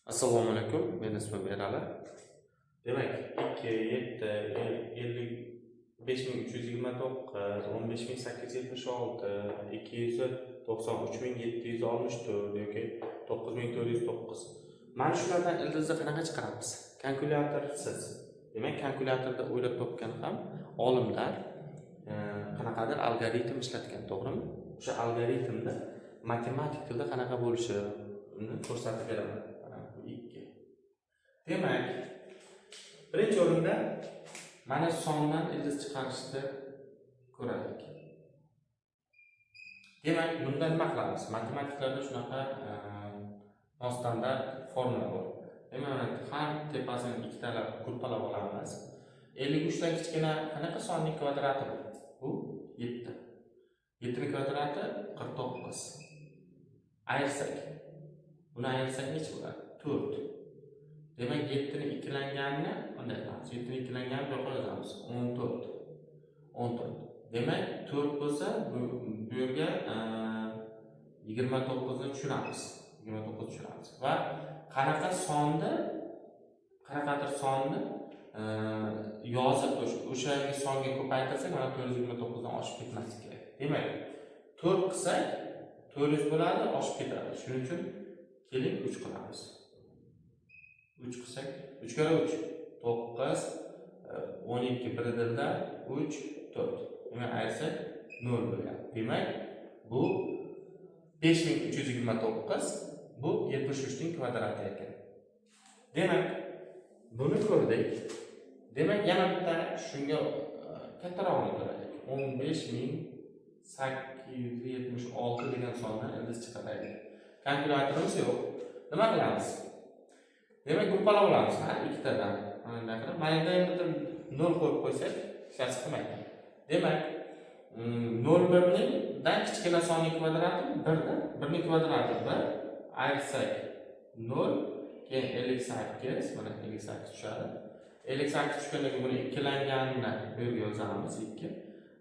Assalomu alaykum, men ismim Erali. Demak, 2, 7, 55329, 15876, 293764 yoki 9409. Mana shulardan ildizni qanaqa chiqaramiz? Kalkulyatorsiz. Demak, kalkulyatorda o'ylab topgan ham olimlar qanaqadir algoritm ishlatgan, to'g'rimi? O'sha algoritmni matematik tilda qanaqa bo'lishini ko'rsatib beraman. Demak, birinchi o'rinda mana sondan ildiz chiqarishni ko'raylik. Demak, bunda nima qilamiz? Matematiklarda shunaqa nostandart formula bor. Demak, har tepasini ikkitalab gruppalab olamiz. 53 dan kichkina qanaqa sonning kvadrati bor? Bu 7. 7 ning kvadrati 49. Ayirsak. Buni ayirsak necha bo'ladi? 4. Demak, 7 ning ikkilanganini bunday qilamiz. 7 ning ikkilanganini bu yoqqa yozamiz. 14. 14. Demak, 4 bo'lsa, bu yerga 29 ni tushiramiz. 29 tushiramiz va qanaqadir sonni yozib o'sha songa ko'paytirsak, mana 429 dan oshib ketmaslik kerak. Demak, 4 qilsak 400 bo'ladi, oshib ketadi. Shuning uchun keling 3 qilamiz. 3 qilsak 3 kere 3 9 12 birdilda 3 4. Demak, ayirsak 0 bo'ladi. Demak, bu 5329, bu 73 ning kvadrati ekan. Demak, buni ko'rdik. Demak, yana bitta shunga kattarog'ini ko'raylik. 15876 degan sondan ildiz chiqaraylik. Kalkulyatorimiz yo'q. Nima qilamiz? Demak, gruppalab olamiz, ikkitadan. Mana qilib, mana endi 0 qo'yib qo'ysak, hech narsa qilmaydi. Demak, 0 ning dan kichkina sonning kvadrati 1 da. 1 ning kvadrati 1, ayirsak 0, keyin 58, mana 58 tushadi. 58 tushgandan keyin buni ikkilanganini bu yerga yozamiz, 2.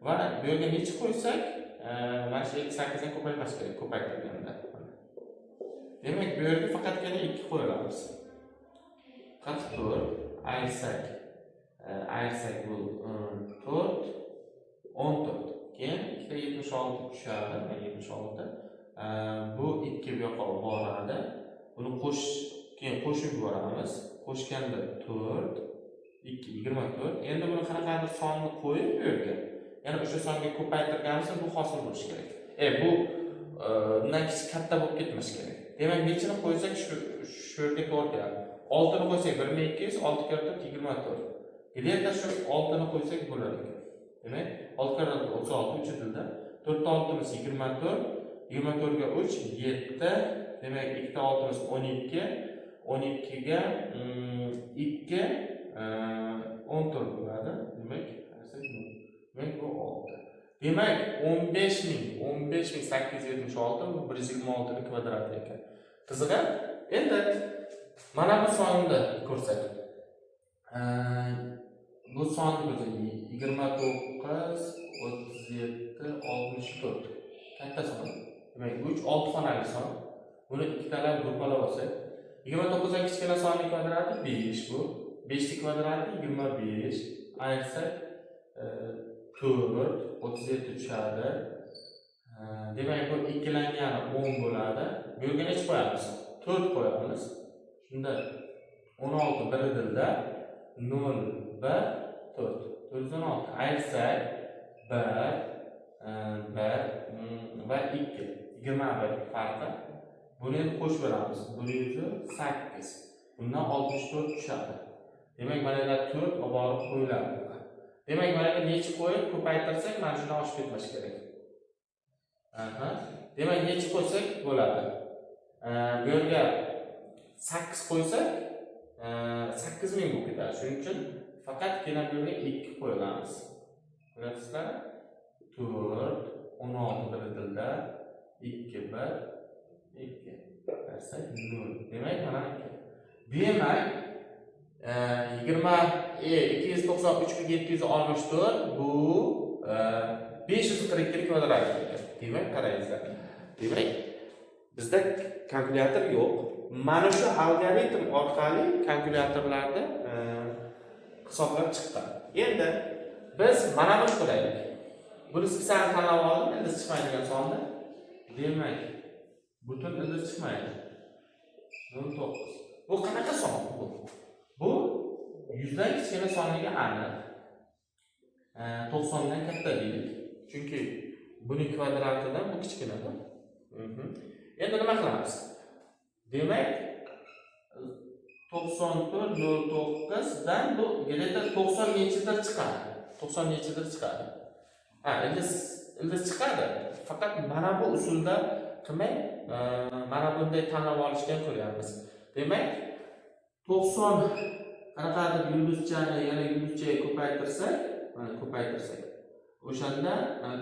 Va bu yerga necha qo'ysak, mana shu 58 dan ko'paytirish kerak, ko'paytirganda. Demak, bu yerga faqatgina 2 qo'yamiz. 44 ayirsak bu 4 14. Keyin 2 76 tushadi, 76. Bu 2 bu yoqqa boradi. Buni keyin qo'shib yuboramiz. Qo'shganda 4 2 24. Endi buni qanaqadir sonni qo'yib bu yerga, ya'ni o'sha songa ko'paytirganimizda bu hosil bo'lishi kerak. Bu bundan katta bo'lib ketmashi kerak. Demak, nechini qo'ysak shu yerga to'g'ri keladi. 6 ni qo'ysak 1200, 6 kere 4 24. Где-то shu 6 ni qo'ysak bo'ladi. Demak, 6 kere 4 36 3 dilda. 4 ta 6 imiz 24, 24 ga 3 7. Demak, 2 ta 6 imiz 12, 12 ga 2 14 bo'ladi. Demak, bu 6. Demak, 15876 bu 126 ning kvadrati ekan. Qizig'i, endi mana bu sonni ko'rsak. Bu sonni ko'rsak 29 37 64. Katta son. Demak, 3 6 xonali son. Buni ikkitalab gruppalab olsak, 29 dan kichkina sonning kvadrati 5 bu. 5 ning kvadrati 25. Ayirsak 4 37 tushadi. Demak, bu ikkilangani 10 bo'ladi. Bu yerga necha qo'yamiz? 4 qo'yamiz. Shunda 16 birdilda 0 1 4 416 ayirsak 1 va 2 21 farqi. Buni endi qo'shib beramiz. 108. Bundan 64 tushadi. Demak, mana yerda 4 olib borib qo'yiladi. Demak, mana yerga necha qo'yib ko'paytirsak, mana shundan oshib ketmashi kerak. Demak, necha qo'ysak bo'ladi? Bu yerga 8 qo'ysak 8000 bo'lib ketadi. Shuning uchun faqatgina bu yerga 2 qo'yamiz. Ko'rasizlar? 4 16 birdilda 2 1 2 bersak 0. Demak, mana 2. Demak, 293.764 bu 542 kvadrat ekan. Demak, qarangizlar. Demak, bizda kalkulyator yo'q. mana shu algoritm orqali kalkulyatorlarda hisoblab chiqqan. Endi biz mana buni qilaylik. Buni spesial tanlab oldim, ildiz chiqmaydigan sonni. Demak, butun ildiz chiqmaydi. 09. Bu qanaqa son bu? Bu 100 dan kichkina songa aniq. 90 dan katta deylik. Chunki buning kvadratidan bu kichkinadir. Endi nima qilamiz? Demak, 94.09 dan bu где-то 90 nechidir chiqadi. 90 nechidir chiqadi. Ildiz chiqadi. Faqat mana bu usulda qilmay, mana bunday tanlab olishga ko'ryapmiz. Demak, 90 qanaqadir yulduzchani yana yulduzchaga ko'paytirsak, o'shanda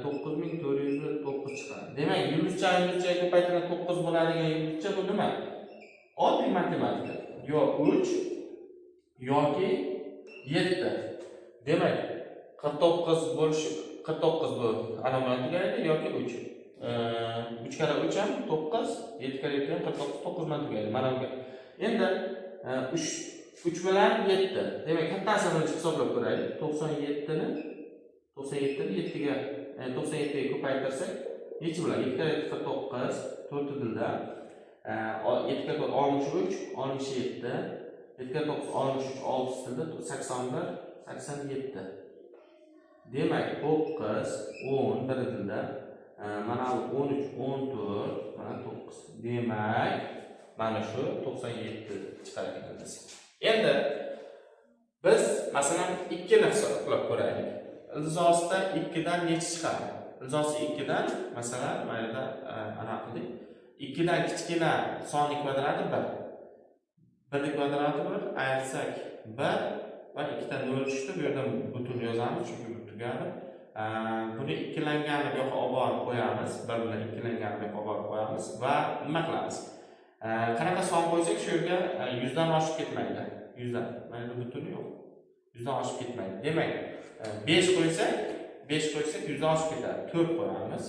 9409 chiqadi. Demak, yulduzchaga ko'paytirgan 9 bo'ladigan yulduzcha bu nima? Oddiy matematika. Yo 3 yoki 7. Demak, 49 bo'lish 49 bu anomaliyga yoki 3. 3 kare 3 ham 9, 7 kare 7 ham 49, 9 bilan tugaydi. Mana bu. Endi 3 bilan 7. Demak, kattasini birinchi hisoblab ko'raylik. 97 ni 7 ga 97 ga ko'paytirsak, necha bo'ladi? 7 kare 49, 4 dilda 7 kare 63, 67, 7 kare 9 63, 6 dilda 81, 87. Demak, 9, 10 bir dilda mana 13, 14, mana 9. Demak, mana shu 97 chiqar ekanmiz. Endi biz masalan 2 ni hisoblab ko'raylik. Ilzosida 2 dan necha chiqadi? Ilzosi 2 dan masalan mayda ana qildik. 2 dan kichkina sonni kvadrati 1. 1 kvadrati 1 ayirsak 1 va 2 dan 0 tushdi. Bu yerda butun yozamiz chunki bu tugadi. Buni ikkilangani bu yoqqa olib borib qo'yamiz. 1 bilan ikkilangani bu yoqqa olib borib qo'yamiz va nima qilamiz? Qanaqa son qo'ysak shu yerga 100 dan oshib ketmaydi. 100 dan. Mana butuni yo'q. 100 dan oshib ketmaydi. Demak, 5 qo'ysak 100 dan oshib ketadi. 4 qo'yamiz.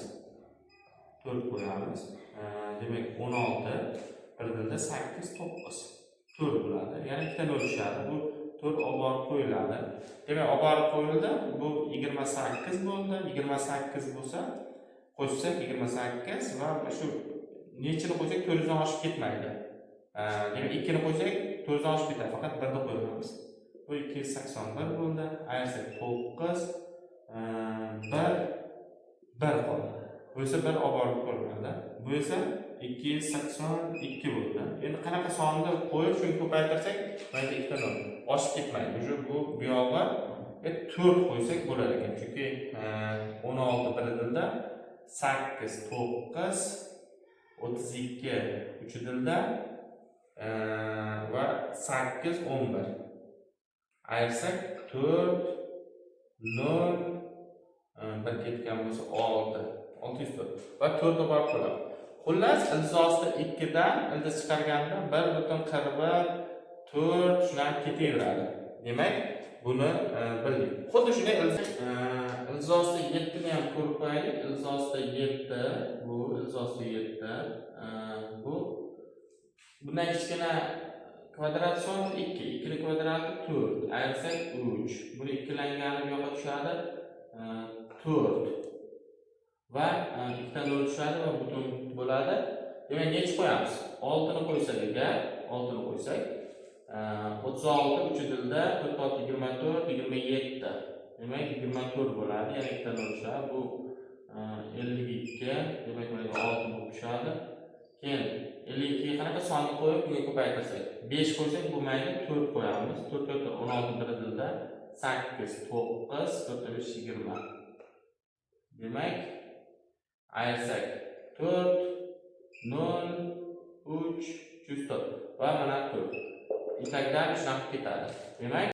4 qo'yamiz. Demak, 16 bir dilda 8 9. 4 bo'ladi. Ya'ni ikkita 0 tushadi. Bu 4 olib borib qo'yiladi. Demak, olib borib qo'yildi. Bu 28 bo'ldi. 28 bo'lsa, qo'shsak 28 va shu nechini qo'ysak 400 dan oshib ketmaydi. Demak, 2 ni qo'ysak 400 dan oshib ketadi. Faqat 1 ni qo'yamiz. Bu 281 bo'ldi. Ayirsak 9 1 qoldi. Bu esa 1 olib borib qo'yiladi. Bu esa 282 bo'ldi. Endi qanaqa sonni qo'yib shuni ko'paytirsak, mayda 2 dan oshib ketmaydi. Bu buyog'iga 4 qo'ysak bo'lar ekan. Chunki 16 bir dilda 8 9 32 3 dilda va 8 11. Ayirsak 4 0 bir ketgan bo'lsa 604 va 4 ga borib qoladi. Xullas, ilzosida 2 dan ildiz chiqarganda 1.44 shular ketaveradi. Demak, buni bildik. Xuddi shunday ilzosida 7 ni ham ko'rib qo'yaylik. Ilzosida 7, bu ilzosida 7, bu bundan kichkina kvadrat son 2 ni kvadrati 4, ayirsak 3. Buni ikkilangani bu yoqqa tushadi 4. Va 2 dan 0 tushadi va butun bo'ladi. Demak, necha qo'yamiz? 6 ni qo'ysak agar, 6 ni qo'ysak 36 3 dilda 46 24 27. Demak, 24 bo'ladi. Yana 2 dan 0 tushadi. Bu 52. Demak, mana 6 bo'lib tushadi. Keyin 52 ga qanaqa sonni qo'yib bunga ko'paytirsak, 5 qo'ysak bu mayli 4 qo'yamiz. 4 4 16 bir dilda 8 9 4 5 20. Demak, ayirsak 4 0 3 104 va mana 4. İtakdan shunaqa ketadi. Demak,